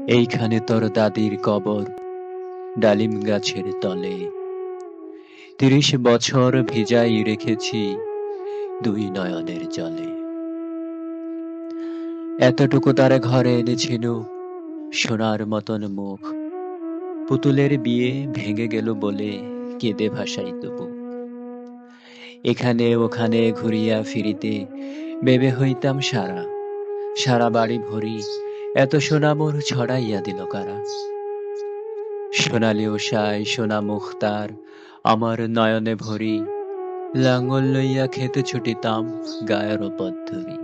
এইখানে তোর দাদির কবর, ডালিম গাছের তলে। ৩০ বছর ভিজাই রেখেছি দুই নয়নের জলে। এতটুকু তার ঘরে এনেছিল সোনার মতন মুখ। পুতুলের বিয়ে ভেঙে গেল বলে কেঁদে ভাসাইত বুক। এখানে ওখানে ঘুরিয়া ফিরিতে ভেবে হইতাম সারা, সারা বাড়ি ভরি এত সোনা মোর ছড়াইয়া দিল কারা। সোনালি উষায় সোনা মুখতার আমার নয়নে ভরি, লাঙ্গল লইয়া খেতে ছুটিতাম গায়ের পথ ধরি।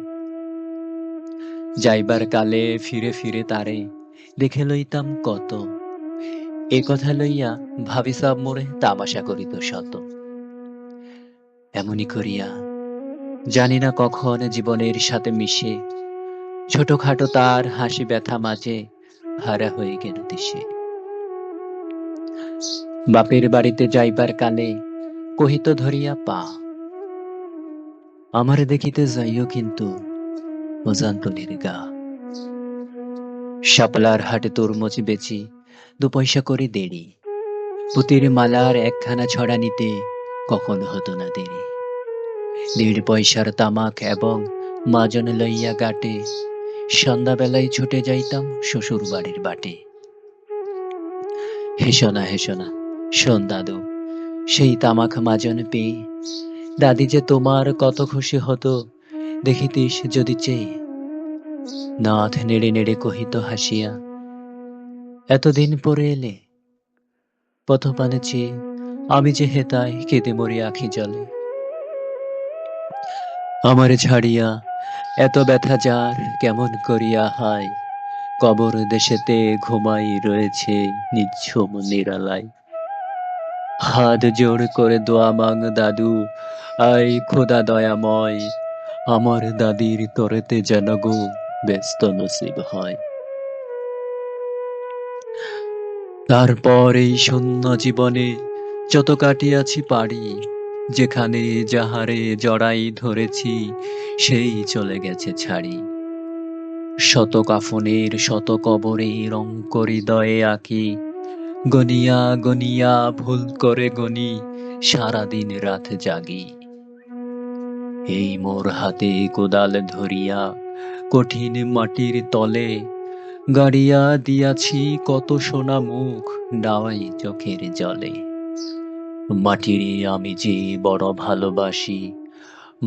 যাইবার কালে ফিরে ফিরে তারে দেখে লইতাম কত, এ কথা লইয়া ভাবিসাব মোরে তামাশা করিত শত। এমনি করিয়া জানি না কখন জীবনের সাথে মিশে ছোটখাটো তার হাসি ব্যথা মাঝে হারা হয়ে গেল দিশে। বাপের বাড়িতে যাইবার কালে কহিত ধরিয়া পা, আমার দেখিতে যাইও কিন্তু অজান্তনির গা। শাপলার হাটে তরমুজ বেচি ২ পয়সা করে দেরি, পুতির মালার একখানা ছড়া নিতে কখন হতো না দেরি। ১.৫ পয়সার তামাক এবং মাজন লইয়া গাটে সন্ধ্যাবেলায় ছুটে যাইতাম শ্বশুর বাড়ির বাটে। হেসো না হেসো না শোন দাদু, সেই তামাক মাজন পেয়ে দাদি যে তোমার কত খুশি হতো দেখিতিস যদি চেয়ে। নাথ নেড়ে নেড়ে কহিত হাসিয়া, এতদিন পরে এলে পথপানে চেয়ে আমি যে হেতায় কেঁদে মরি আখি জলে। আমারে ছাড়িয়া এত ব্যথা যার কেমন করিয়া হায়, কবর দেশেতে ঘুমাই রয়েছে নিঝুম নিরালায়। হাত জোর করে দোয়া মাং দাদু, আয় খোদা দয়াময়, আমার দাদির তরেতে যেন গো ব্যস্ত নসিব হয়। তারপর এই শূন্য জীবনে যত কাটিয়াছি পারি, যেখানে যাহারে জড়াই ধরেছি সেই চলে গেছে ছাড়ি। শত কাফনের শত কবরে রং করি হৃদয়ে আঁকি, গনিয়া গনিয়া ভুল করে গনি সারাদিন রাত জাগি। এই মোর হাতে কোদাল ধরিয়া কঠিন মাটির তলে গাড়িয়া দিয়াছি কত সোনা মুখ ডাওয়াই চোখের জলে। মাটিরে আমি যে বড় ভালোবাসি,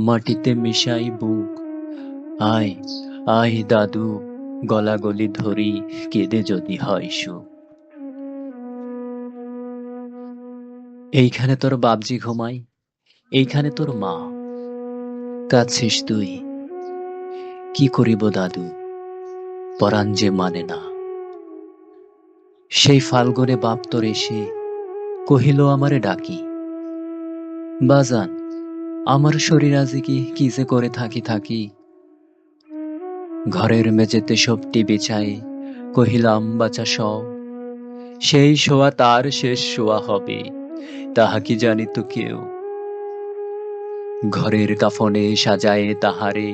মাটিতে মিশাই বুক। আয় আয় দাদু, গলাগলি ধরি কেঁদে যদি হয় সুখ। এইখানে তোর বাপজি ঘুমাই, এইখানে তোর মা, কাঁদছিস তুই, কি করিব দাদু, পরাণ যে মানে না। সেই ফাল্গুনে বাপ তোর এসে কহিল আমারে ডাকি, বাজান আমার শরীর আজি কি যে করে থাকি থাকি। ঘরের মেঝেতে সবটি বিছাই কহিলাম বাছা সও, সেই শোয়া তার শেষ শোয়া হবে তাহা কি জানিত কেউ। ঘরের কাফনে সাজায়ে তাহারে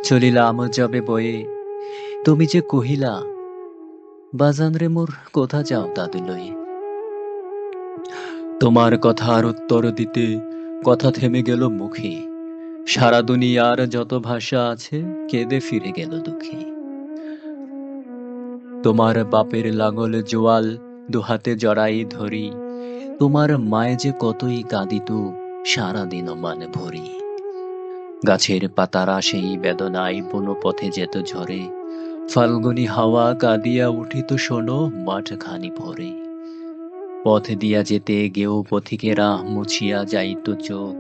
চলিলাম যবে বয়ে, তুমি যে কহিলা বাজান রে মোর কোথা যাও দাদু লয়ে। তোমার কথার উত্তর দিতে কথা থেমে গেল মুখে, সারা দুনিয়ার যত ভাষা আছে কেঁদে ফিরে গেল দুঃখে। তোমার বাপের লাঙল জোয়াল দুহাতে জড়াই ধরি, তোমার মায়ে যে কতই কাঁদিত সারাদিন মান ভরি। গাছের পাতারা সেই বেদনায় বনপথে যেত ঝরে, ফাল্গুনী হাওয়া কাঁদিয়া উঠিত শোনো মাঠখানি ভরে। পথ দিয়া যেতে গেও পথিকেরা মুছিয়া যাইত চোখ,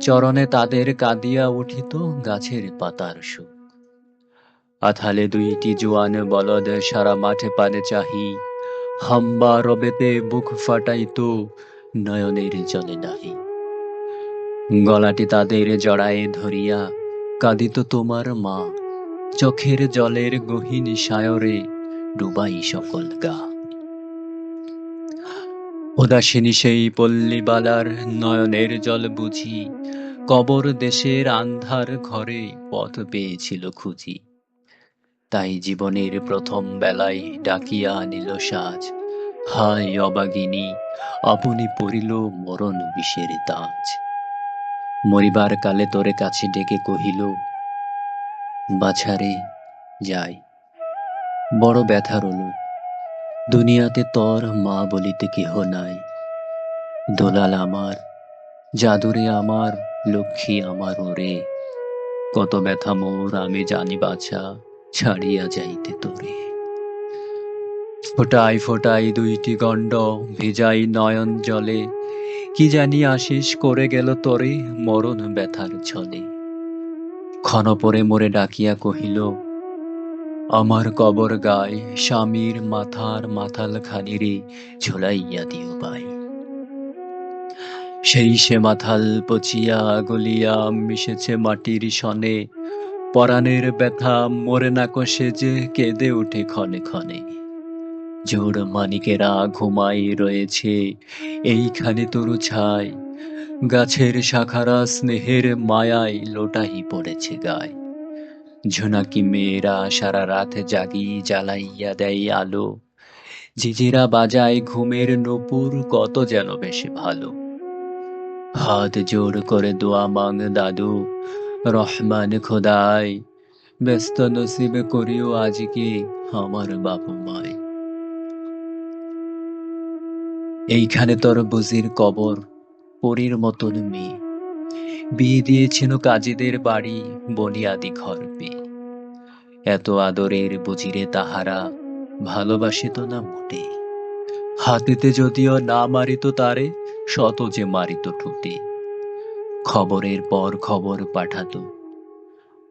চরণে তাদের কাঁদিয়া উঠিত গাছের পাতার সুখ। আথালে ২টি জোয়ান বলদ সারা মাঠে পানে চাহি, হাম্বা রবেতে বুক ফাটাইত নয়নের জলে নাহি। গলাটি তাদের জড়ায়ে ধরিয়া কাঁদিত তোমার মা, চোখের জলের গহীন সায়রে ডুবাই সকল গা। উদাসিনী সেই পল্লীবালার নয়নের জল বুঝি, কবর দেশের আন্ধার ঘরে পথ পেয়েছিল খুঁজি। তাই জীবনের প্রথম বেলায় ডাকিয়া আনিল সাজ। হায় অবাগিনী, আপনি পড়িল মরণ বিষের তাজ। মরিবার কালে তোরে কাছে ডেকে কহিল, বাছারে যাই, বড় ব্যথা রইল, দুনিয়াতে তর মা বলিতে কেহ নাই। দোলাল আমার, জাদুরে আমার, লক্ষ্মী আমার ওরে, কত ব্যথা মোর আমি জানি বাছা, ছাড়িয়া যাইতে তোরে। ফোটাই ফোটাই দুইটি গণ্ড, ভিজাই নয়ন জলে, কি জানি আশিস করে গেল তোরে মরণ ব্যথার ছলে। ক্ষণপরে মোরে ডাকিয়া কহিল, আমার কবর গায় স্বামীর মাথার মাথাল খানিরে ঝুলাইয়া দিও ভাই। সেই সে মাথাল পচিয়া গলিয়া মিশেছে মাটির সনে, পরাণের ব্যথা মরে না কষে যে কেঁদে ওঠে ক্ষণে ক্ষণে। জোড় মানিকেরা ঘুমাই রয়েছে এইখানে তরু ছাই, গাছের শাখারা স্নেহের মায়ায় লোটাই পড়েছে গায়। ঝোনাকি মেয়েরা সারা রাত জাগি জ্বালাইয়া দেয় আলো, ঝিঝিরা বাজায় ঘুমের নূপুর কত যেন বেশি ভালো। হাত জোর করে দোয়া মাং দাদু, রহমান খোদাই, ব্যস্ত নসিবে করিও আজকে আমার বাবু মায়। এইখানে তোর বুঝির কবর, পরীর মতন মেয়ে, বিয়ে দিয়েছিল কাজীদের বাড়ি বনিয়াদি ঘর পেয়ে। এত আদরের বুঝিরে তাহারা ভালোবাসিত না মোটে, হাতেতে যদিও না মারিত তারে, শত যে মারিত ঠোঁটে। খবরের পর খবর পাঠাতো,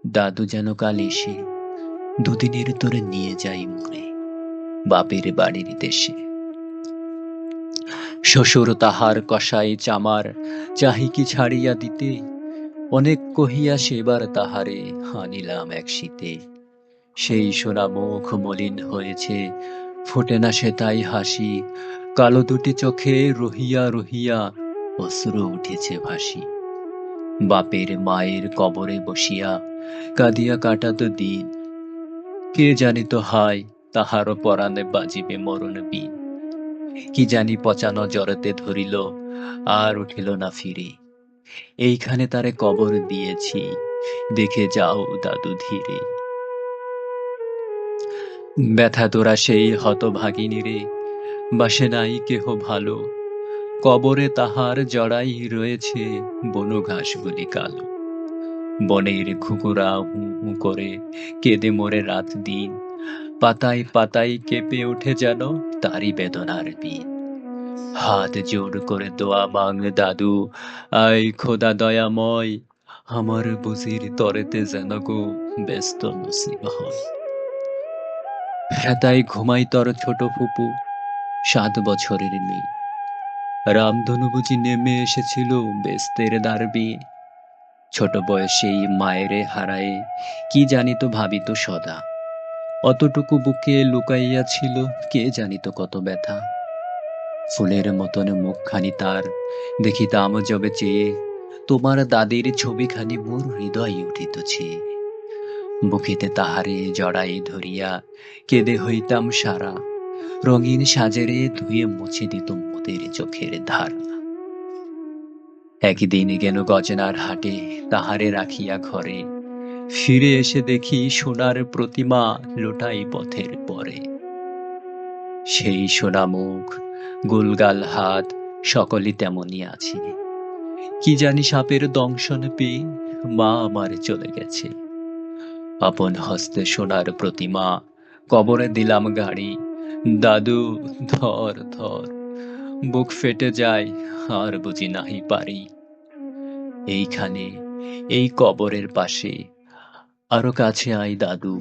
দাদু যেন কাল এসে দুদিনের তোরে নিয়ে যাই মরে বাপের বাড়ির দেশে। শ্বশুর তাহার কসাই চামার চাহিকি ছাড়িয়া দিতে, অনেক কহিয়া সেবার তাহারে আনিলাম এক শীতে। সেই সোনা মুখ মলিন হয়েছে, ফোটে না সে তাই হাসি, কালো দুটি চোখে রহিয়া রহিয়া অশ্রু উঠেছে ভাসি। বাপের মায়ের কবরে বসিয়া কাঁদিয়া কাটাতো দিন, কে জানিত হায় তাহারও পরাণে বাজিবে মরণ বিন। কি জানি পচানো জড়তে ধরিল, আর উঠিল না ফিরে, এইখানে তারে কবর দিয়েছি, দেখে যাও দাদু ধীরে। ব্যথা তোরা সেই হতভাগিনী রে, বাসে নাই কেহ ভালো, কবরে তাহার জড়াই রয়েছে বন ঘাসগুলি কালো। বনের ঘুঘুরা হু হু করে কেঁদে মরে রাত দিন, পাতায় পাতায় কেঁপে ওঠে যেন তারই বেদনার বিন। হাত জোর করে দোয়া মাং দাদু, আয় খোদা দয়াময়, আমার বুঝির তরেতে যেন গো ব্যস্ত নসিব হয়। হেতায় ঘুমাই তর ছোট ফুপু, 7 বছরের মেয়ে, রামধনু বুঝি নেমে এসেছিল বেস্তের দ্বার বিয়ে। ছোট বয়সেই মায়েরে হারায়ে কি জানিত ভাবিত সদা, অতটুকু বুকে লুকাইয়া ছিল কে জানিত কত ব্যথা। ফুলের মতন মুখখানি তার দেখিতাম যবে চেয়ে, তোমার দাদির ছবিখানি মোর হৃদয়ে উঠিত ছেয়ে। বুকেতে তাহারে জড়াই ধরিয়া কেঁদে হইতাম সারা, রঙিন সাজেরে ধুয়ে মুছে দিত মোদের চোখের ধারা। একদিন গেল গজনার হাটে তাহারে রাখিয়া ঘরে, ফিরে এসে দেখি সোনার প্রতিমা লোটাই পথের পরে। সেই সোনা মুখ, গোলগাল হাত, সকলই তেমনই আছে। কি জানি সাপের দংশন পেয়ে মা আমার চলে গেছে। আপন হস্তে সোনার প্রতিমা কবরে দিলাম গাড়ি, দাদু ধর ধর, বুক ফেটে যায় আর বুঝি নাহি পারি। এইখানে এই কবরের পাশে আরো কাছে আই দাদু,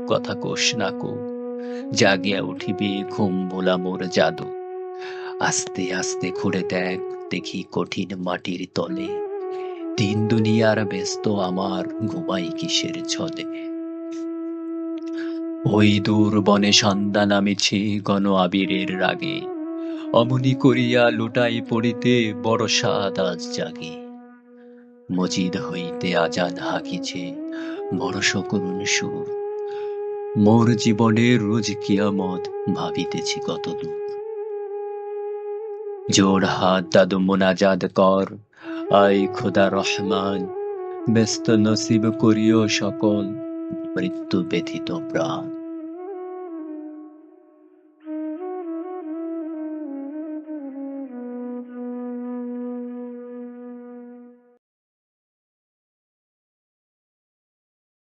কথা কোষ না কো, জাগিয়া উঠিবে ঘুম ভোলা মোর জাদু। আস্তে আস্তে ঘুরে দেখ দেখি কঠিন মাটির তলে, দিন দুনিয়ার ব্যস্ত আমার ঘুমাই কিসের ছলে। ওই দূর বনে সন্ধ্যা নামেছে গণ আবিরের রাগে, অমনি করিয়া লুটাই পড়িতে বড় সাদ আজ জাগে। মজিদ হইতে আজান হাকিছে বড় সকরুণ সুর, মোর জীবনে রোজ কিয়ামত ভাবিতেছি কতদূর। জোড় হাত দাদু মোনাজাত কর, আয় খোদা রহমান, ব্যস্ত নসিব করিও সকল মৃত্যু ব্যথিত প্রাণ।